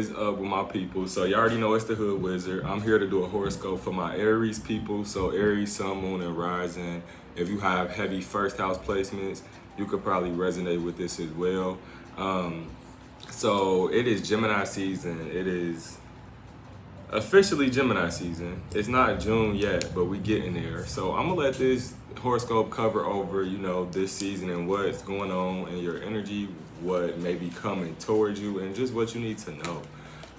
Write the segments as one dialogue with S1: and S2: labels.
S1: is up with my people? So you already know it's the Hood Wizard. I'm here to do a horoscope for my Aries people. So Aries, Sun, Moon, and Rising. If you have heavy first house placements, you could probably resonate with this as well. So it is Gemini season. It is officially Gemini season. It's not June yet, but we getting there. So I'm gonna let this horoscope cover over, you know, this season and what's going on in your energy, what may be coming towards you, and just what you need to know.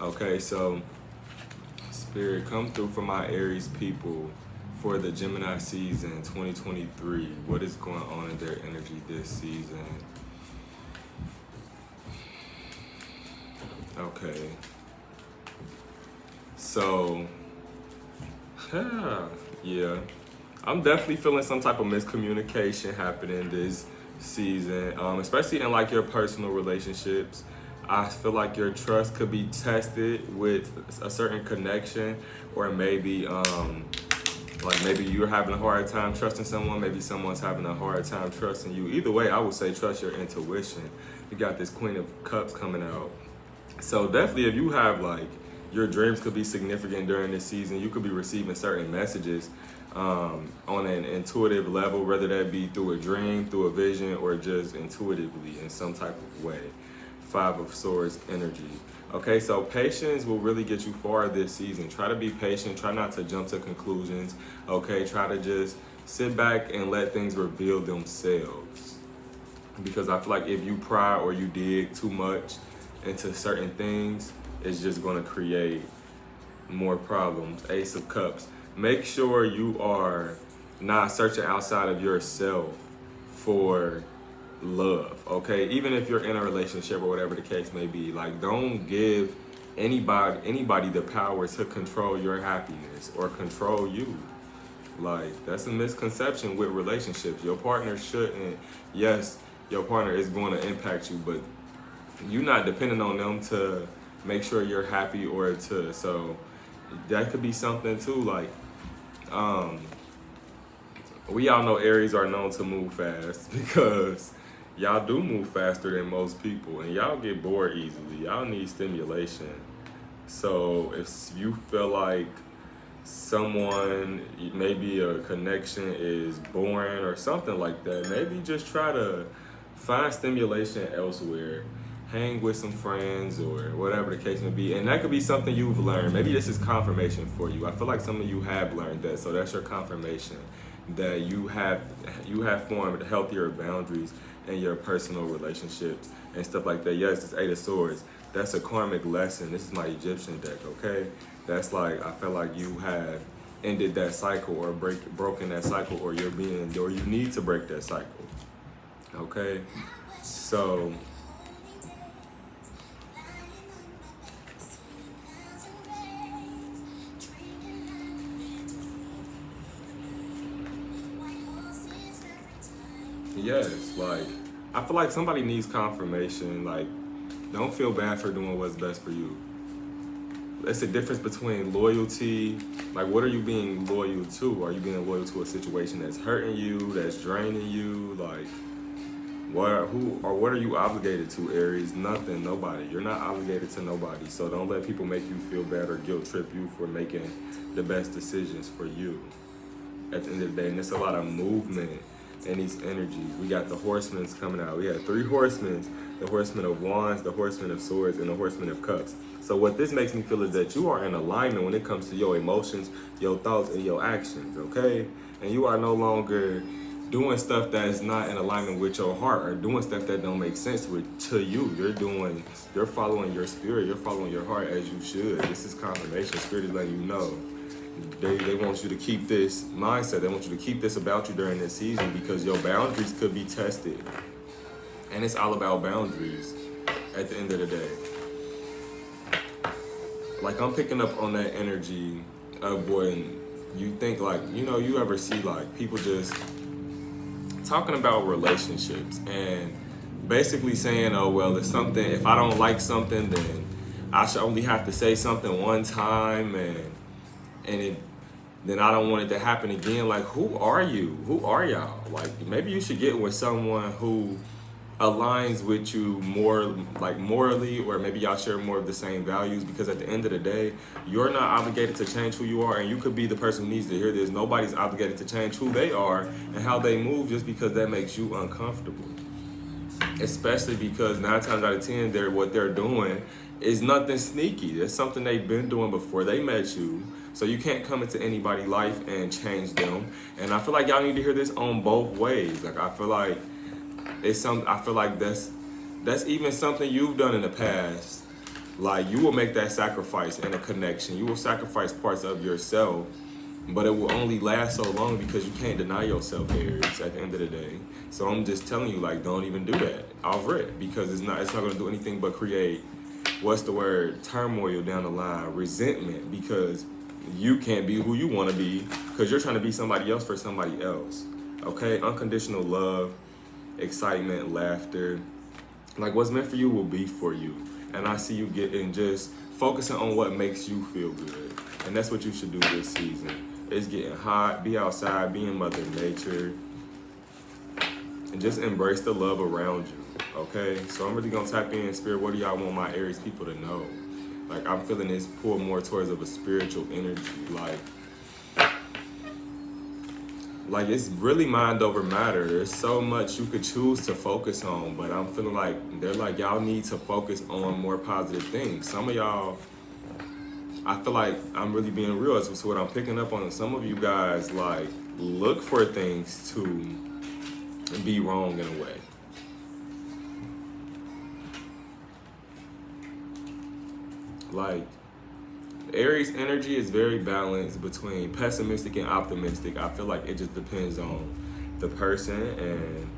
S1: Okay, so Spirit, come through for my Aries people for the Gemini season 2023. What is going on in their energy this season? Okay. So, yeah, I'm definitely feeling some type of miscommunication happening this season, especially in like your personal relationships. I feel like your trust could be tested with a certain connection, or maybe like maybe you're having a hard time trusting someone, maybe someone's having a hard time trusting you. Either way, I would say trust your intuition. You got this Queen of Cups coming out. So definitely if you have like, your dreams could be significant during this season. You could be receiving certain messages on an intuitive level, whether that be through a dream, through a vision, or just intuitively in some type of way. Five of Swords energy. Okay, so patience will really get you far this season. Try to be patient. Try not to jump to conclusions. Okay, try to just sit back and let things reveal themselves. Because I feel like if you pry or you dig too much into certain things, it's just going to create more problems. Ace of Cups. Make sure you are not searching outside of yourself for love, okay? Even if you're in a relationship or whatever the case may be, like, don't give anybody the power to control your happiness or control you. Like, that's a misconception with relationships. Your partner shouldn't. Yes, your partner is going to impact you, but you're not depending on them to make sure you're happy, or to, so that could be something too. Like, we all know Aries are known to move fast because y'all do move faster than most people, and y'all get bored easily. Y'all need stimulation. So if you feel like someone, maybe a connection is boring or something like that, maybe just try to find stimulation elsewhere. Hang with some friends or whatever the case may be. And that could be something you've learned. Maybe this is confirmation for you. I feel like some of you have learned that. So that's your confirmation that you have formed healthier boundaries in your personal relationships and stuff like that. Yes, it's Eight of Swords. That's a karmic lesson. This is my Egyptian deck, okay? That's like, I feel like you have ended that cycle or broken that cycle, or you need to break that cycle, okay? So, yes, like, I feel like somebody needs confirmation. Like, don't feel bad for doing what's best for you. It's a difference between loyalty. Like, what are you being loyal to? Are you being loyal to a situation that's hurting you, that's draining you? Like, what are you obligated to, Aries? Nothing, nobody. You're not obligated to nobody. So don't let people make you feel bad or guilt trip you for making the best decisions for you at the end of the day. And it's a lot of movement in these energies. We got the Horsemen coming out. We have 3 Horsemen: the Horseman of Wands, the Horseman of Swords, and the Horseman of Cups. So what this makes me feel is that you are in alignment when it comes to your emotions, your thoughts, and your actions, okay? And you are no longer doing stuff that is not in alignment with your heart, or doing stuff that don't make sense to you. You're following your spirit, you're following your heart as you should. This is confirmation. Spirit is letting you know. They want you to keep this mindset. They want you to keep this about you during this season, because your boundaries could be tested. And it's all about boundaries at the end of the day. Like, I'm picking up on that energy of when you think, like, you know, you ever see like people just talking about relationships and basically saying, oh, well, if I don't like something, then I should only have to say something one time, then I don't want it to happen again. Like, who are you? Who are y'all? Like, maybe you should get with someone who aligns with you more, like morally, or maybe y'all share more of the same values, because at the end of the day, you're not obligated to change who you are, and you could be the person who needs to hear this. Nobody's obligated to change who they are and how they move just because that makes you uncomfortable. Especially because 9 times out of 10, what they're doing is nothing sneaky. It's something they've been doing before they met you. So you can't come into anybody's life and change them. And I feel like y'all need to hear this on both ways. Like I feel like that's even something you've done in the past. Like you will make that sacrifice in a connection. You will sacrifice parts of yourself, but it will only last so long because you can't deny yourself, Aries, at the end of the day. So I'm just telling you, like, don't even do that. I'll rip, because it's not gonna do anything but create, what's the word, turmoil down the line, resentment, because you can't be who you wanna be because you're trying to be somebody else for somebody else. Okay? Unconditional love, excitement, laughter. Like what's meant for you will be for you. And I see you getting just focusing on what makes you feel good. And that's what you should do this season. It's getting hot, be outside, be in Mother Nature, and just embrace the love around you, okay? So I'm really gonna tap in, Spirit, what do y'all want my Aries people to know? Like I'm feeling this pull more towards of a spiritual energy, like it's really mind over matter. There's so much you could choose to focus on, but I'm feeling like they're like, y'all need to focus on more positive things. Some of y'all, I feel like I'm really being real. So what I'm picking up on, some of you guys like look for things to be wrong in a way. Like Aries energy is very balanced between pessimistic and optimistic. I feel like it just depends on the person and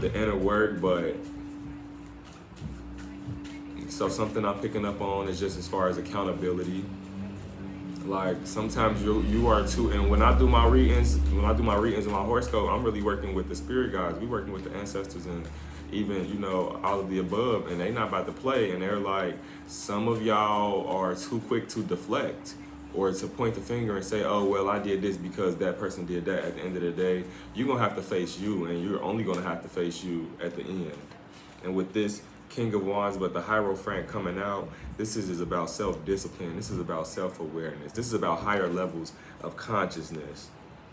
S1: the inner work, but so something I'm picking up on is just as far as accountability. Like sometimes you are too, and when I do my readings in my horoscope, I'm really working with the spirit guides. We working with the ancestors and even, all of the above, and they not about to play. And they're like, some of y'all are too quick to deflect or to point the finger and say, oh, well, I did this because that person did that. At the end of the day, you're gonna have to face you, and you're only gonna have to face you at the end. And with this King of Wands, but the Hierophant coming out, this is about self-discipline. This is about self-awareness. This is about higher levels of consciousness,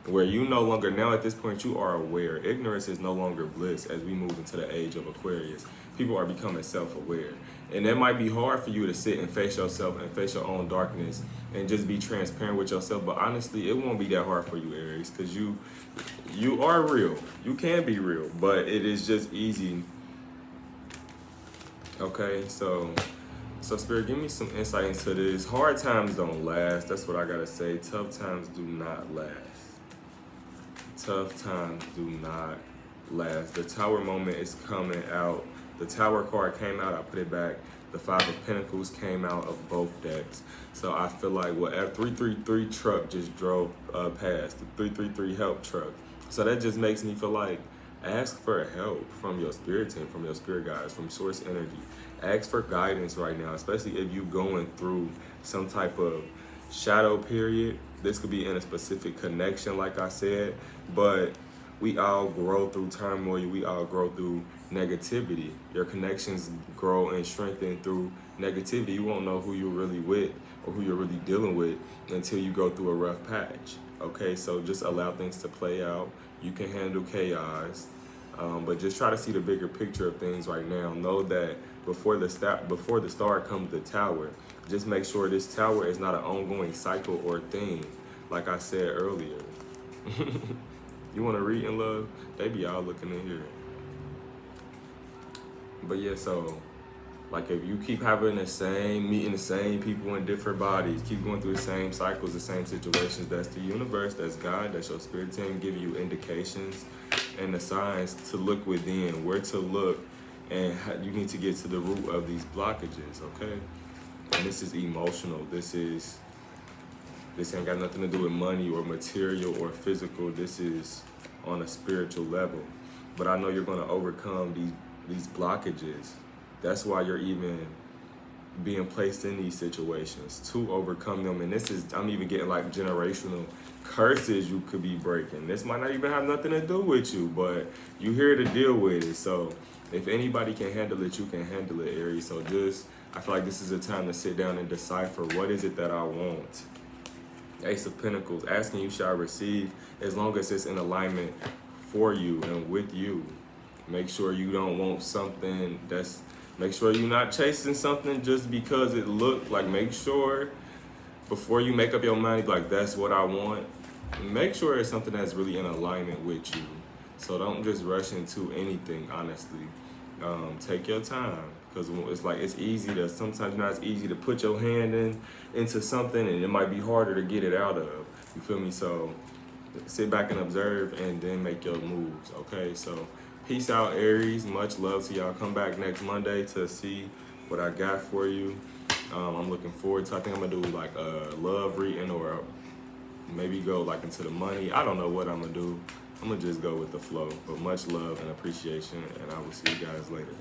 S1: where you no longer, now at this point, you are aware. Ignorance is no longer bliss as we move into the age of Aquarius. People are becoming self-aware. And it might be hard for you to sit and face yourself and face your own darkness and just be transparent with yourself. But honestly, it won't be that hard for you, Aries, because you are real. You can be real, but it is just easy. Okay, so Spirit, give me some insight into this. Hard times don't last. That's what I gotta say. Tough times do not last. Tough times do not last. The Tower moment is coming out. The Tower card came out. I put it back. The Five of Pentacles came out of both decks. So I feel like whatever 333 truck just drove past. The 333 help truck. So that just makes me feel like ask for help from your spirit team, from your spirit guides, from source energy. Ask for guidance right now, especially if you're going through some type of shadow period. This could be in a specific connection, like I said, but we all grow through turmoil. We all grow through negativity. Your connections grow and strengthen through negativity. You won't know who you're really with or who you're really dealing with until you go through a rough patch. Okay, so just allow things to play out. You can handle chaos, but just try to see the bigger picture of things right now. Know that before the star comes the tower. Just make sure this tower is not an ongoing cycle or thing, like I said earlier. You want to read in love? They be all looking in here. But yeah, so like if you keep having meeting the same people in different bodies, keep going through the same cycles, the same situations, that's the universe, that's God, that's your spirit team giving you indications and the signs to look within, where to look, and how you need to get to the root of these blockages, okay? And this is emotional. This ain't got nothing to do with money or material or physical. This is on a spiritual level. But I know you're gonna overcome these blockages. That's why you're even being placed in these situations to overcome them. And this is, I'm even getting like generational curses you could be breaking. This might not even have nothing to do with you, but you're here to deal with it. So if anybody can handle it, you can handle it, Aries. So just, I feel like this is a time to sit down and decipher, what is it that I want? Ace of Pentacles, asking you shall receive, as long as it's in alignment for you and with you. Make sure you don't want something that's, make sure you're not chasing something just because it looked like, make sure before you make up your mind, like, that's what I want, make sure it's something that's really in alignment with you. So don't just rush into anything, honestly. Take your time, because it's like, it's easy to, sometimes not as easy to put your hand into something, and it might be harder to get it out of. You feel me? So sit back and observe, and then make your moves, okay? So peace out, Aries. Much love to y'all. Come back next Monday to see what I got for you. I'm looking forward to, I think I'm gonna do like a love reading, or maybe go like into the money. I don't know what I'm gonna do. I'm gonna just go with the flow. But much love and appreciation, and I will see you guys later.